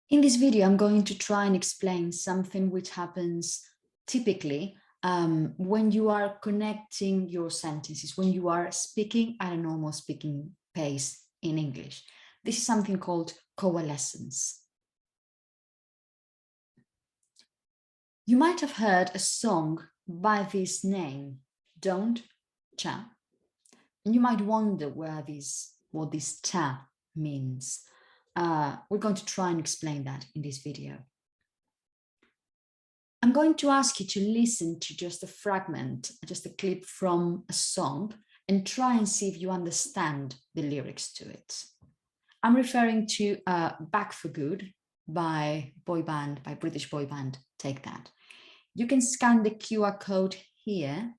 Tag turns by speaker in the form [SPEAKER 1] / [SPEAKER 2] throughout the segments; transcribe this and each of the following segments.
[SPEAKER 1] In this video, I'm going to try and explain something which happens typically when you are connecting your sentences, when you are speaking at a normal speaking pace in English. This is something called coalescence. You might have heard a song by this name, Don't Cha. And you might wonder what this cha means. We're going to try and explain that in this video. I'm going to ask you to listen to just a fragment, just a clip from a song, and try and see if you understand the lyrics to it. I'm referring to Back for Good by British boy band Take That. You can scan the QR code here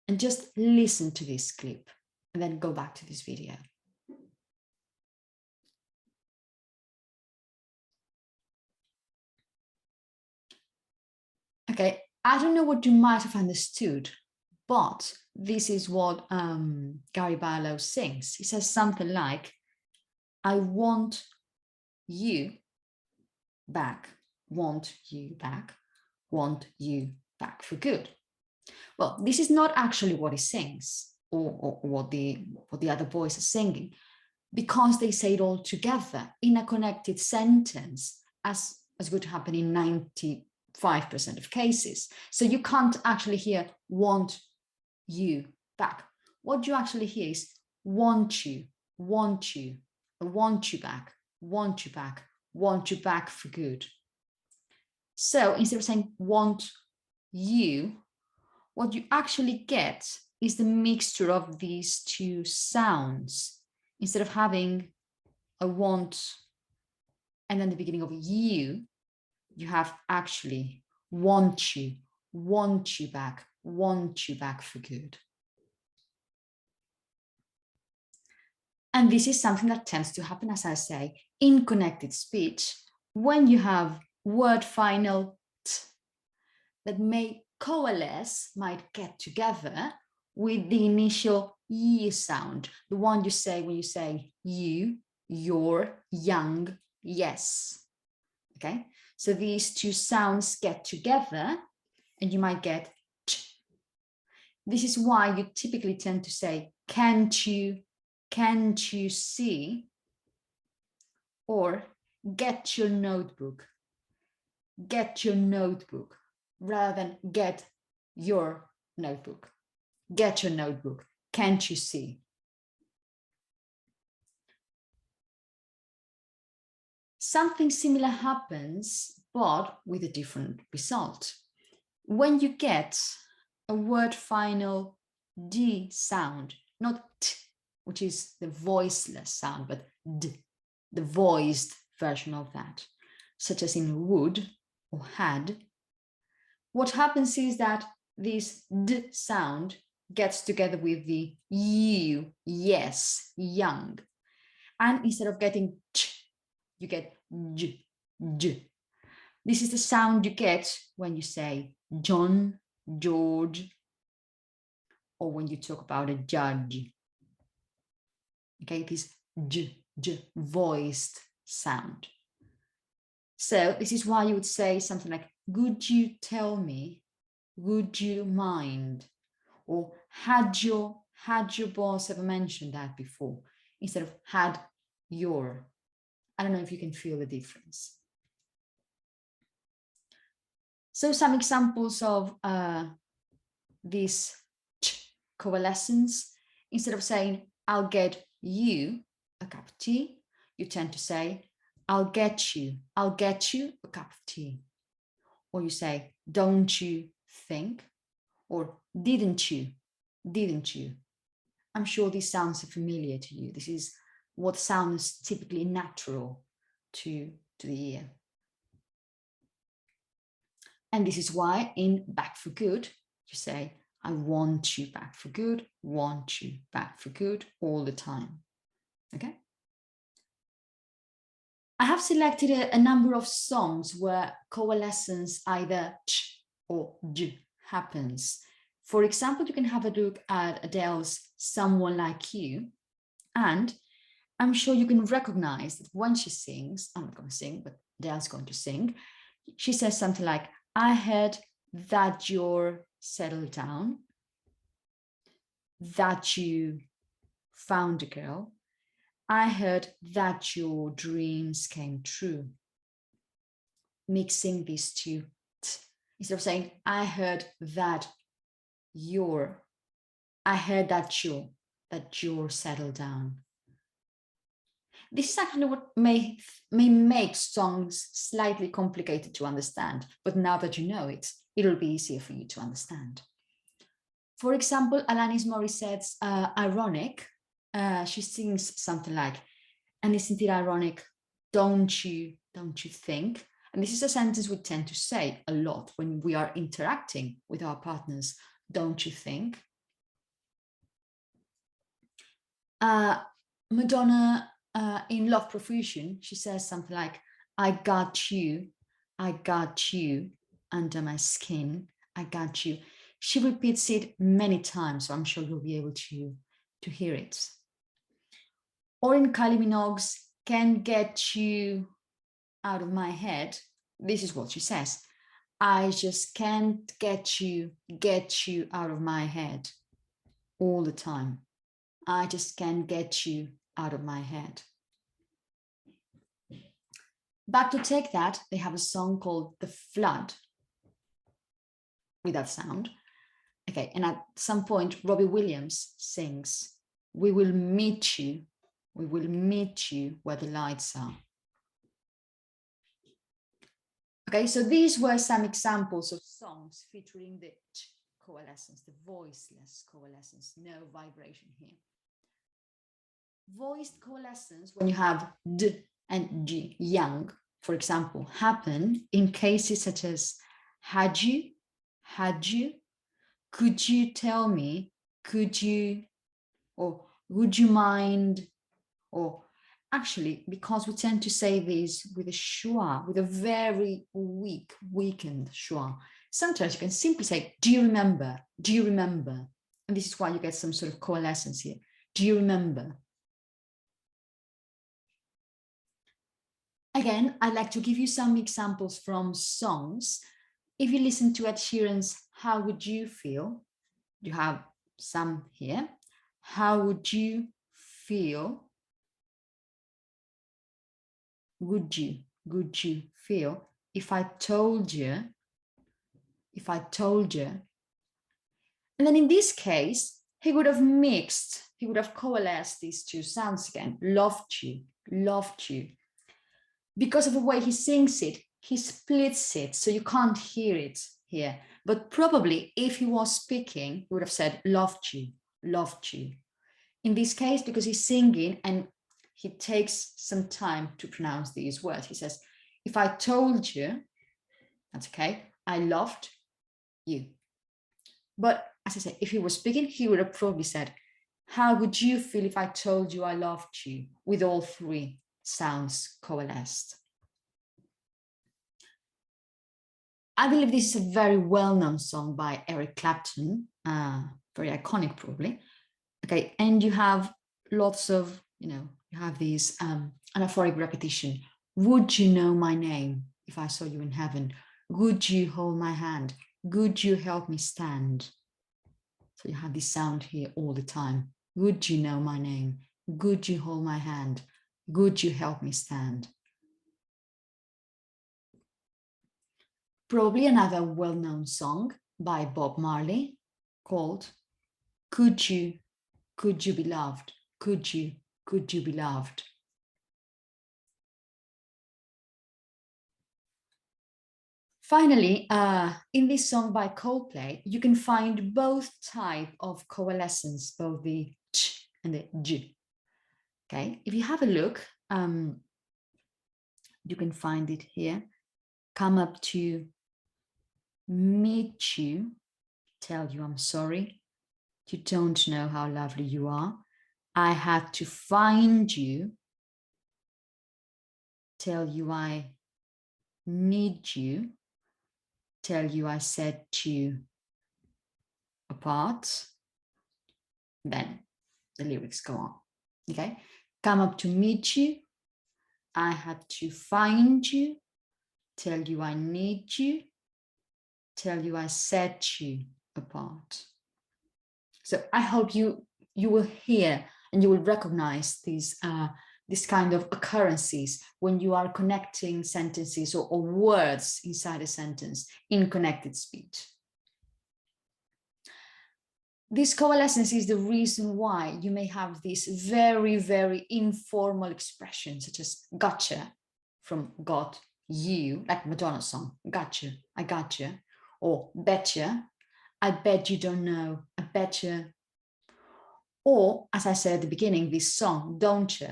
[SPEAKER 1] and just listen to this clip and then go back to this video. Okay, I don't know what you might have understood, but this is what Gary Barlow sings. He says something like, I want you back, want you back for good. Well, this is not actually what he sings or what the other boys are singing, because they say it all together in a connected sentence, as would happen in 95% of cases. So you can't actually hear want you back. What you actually hear is want you back, want you back for good. So instead of saying want you, what you actually get is the mixture of these two sounds. Instead of having a want and then the beginning of you, you have actually want you back for good. And this is something that tends to happen, as I say, in connected speech, when you have word final t that may coalesce, might get together with the initial y sound, the one you say when you say you, you're, young, yes. Okay, so these two sounds get together and you might get ch. This is why you typically tend to say, can't you see? Or get your notebook, rather than get your notebook. Get your notebook, can't you see? Something similar happens, but with a different result. When you get a word final D sound, not T, which is the voiceless sound, but D, the voiced version of that, such as in would or had, what happens is that this D sound gets together with the you, yes, young. And instead of getting ch, you get j, j. This is the sound you get when you say John, George, or when you talk about a judge. Okay, this j, j, voiced sound. So this is why you would say something like, would you tell me, would you mind? Or had your boss ever mentioned that before? Instead of had your. I don't know if you can feel the difference. So some examples of this coalescence, instead of saying, I'll get you a cup of tea, you tend to say, I'll get you a cup of tea. Or you say, don't you think? Or didn't you? I'm sure this sounds familiar to you. This is what sounds typically natural to the ear. And this is why in Back for Good, you say, I want you back for good, want you back for good all the time. Okay? I have selected a number of songs where coalescence either ch or j happens. For example, you can have a look at Adele's Someone Like You, and I'm sure you can recognize that when she sings, I'm not going to sing, but Adele's going to sing. She says something like, I heard that you're settled down, that you found a girl. I heard that your dreams came true. Mixing these two. Instead of saying, I heard that you're settled down. This is actually what may make songs slightly complicated to understand, but now that you know it, it'll be easier for you to understand. For example, Alanis Morissette's Ironic, she sings something like, and isn't it ironic, don't you think? And this is a sentence we tend to say a lot when we are interacting with our partners, don't you think? Madonna, in Love Profusion, she says something like, I got you under my skin, I got you. She repeats it many times, so I'm sure you'll be able to hear it. Or in Kylie Minogue's Can't Get You Out of My Head, this is what she says. I just can't get you out of my head all the time. I just can't get you out of my head. Back to Take That, they have a song called The Flood with that sound. Okay, and at some point, Robbie Williams sings, we will meet you where the lights are. Okay, so these were some examples of songs featuring the coalescence, the voiceless coalescence, no vibration here. Voiced coalescence, when you have D and G, young, for example, happen in cases such as had you, could you tell me, could you, or would you mind, or actually, because we tend to say these with a schwa, with a very weakened schwa, sometimes you can simply say, do you remember? Do you remember? And this is why you get some sort of coalescence here. Do you remember? Again, I'd like to give you some examples from songs. If you listen to Ed Sheeran's How Would You Feel, you have some here. How would you feel? Would you feel if I told you? And then in this case, he would have mixed, he would have coalesced these two sounds again. Loved you. Because of the way he sings it, he splits it, so you can't hear it here. But probably if he was speaking, he would have said, loved you. In this case, because he's singing and he takes some time to pronounce these words, he says, if I told you, that's okay, I loved you. But as I said, if he was speaking, he would have probably said, how would you feel if I told you I loved you, with all three sounds coalesced? I believe this is a very well-known song by Eric Clapton, very iconic probably. Okay, and you have lots of, you have these anaphoric repetition. Would you know my name if I saw you in heaven? Would you hold my hand? Would you help me stand? So you have this sound here all the time. Would you know my name? Would you hold my hand? Would you help me stand? Probably another well-known song by Bob Marley called Could You Be Loved? Could you be loved? Finally, in this song by Coldplay, you can find both type of coalescence, both the ch and the j. Okay, if you have a look, you can find it here. Come up to meet you, tell you I'm sorry. You don't know how lovely you are. I had to find you, tell you I need you, tell you I set you apart. Then the lyrics go on. Okay, come up to meet you, I had to find you, tell you I need you, tell you I set you apart. So I hope you will hear and you will recognize these this kind of occurrences when you are connecting sentences or words inside a sentence in connected speech. This coalescence is the reason why you may have these very, very informal expressions such as gotcha, from got you, like Madonna song, gotcha, I gotcha, or betcha, I bet you don't know, I betcha. Or, as I said at the beginning, this song, don't you,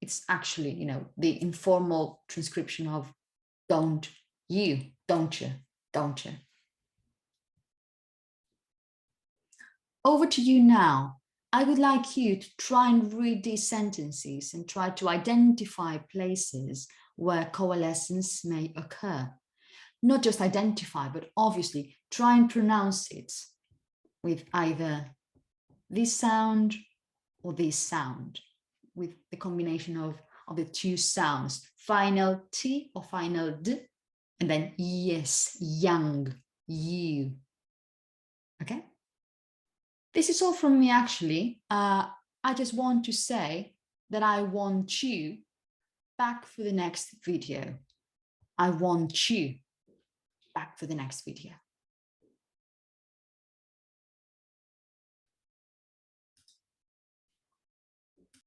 [SPEAKER 1] it's actually, you know, the informal transcription of don't you, don't you, don't you. Over to you now. I would like you to try and read these sentences and try to identify places where coalescence may occur. Not just identify, but obviously try and pronounce it with either this sound or this sound, with the combination of the two sounds, final T or final D, and then yes, young, you. Okay? This is all from me, actually. I just want to say that I want you back for the next video. I want you back for the next video.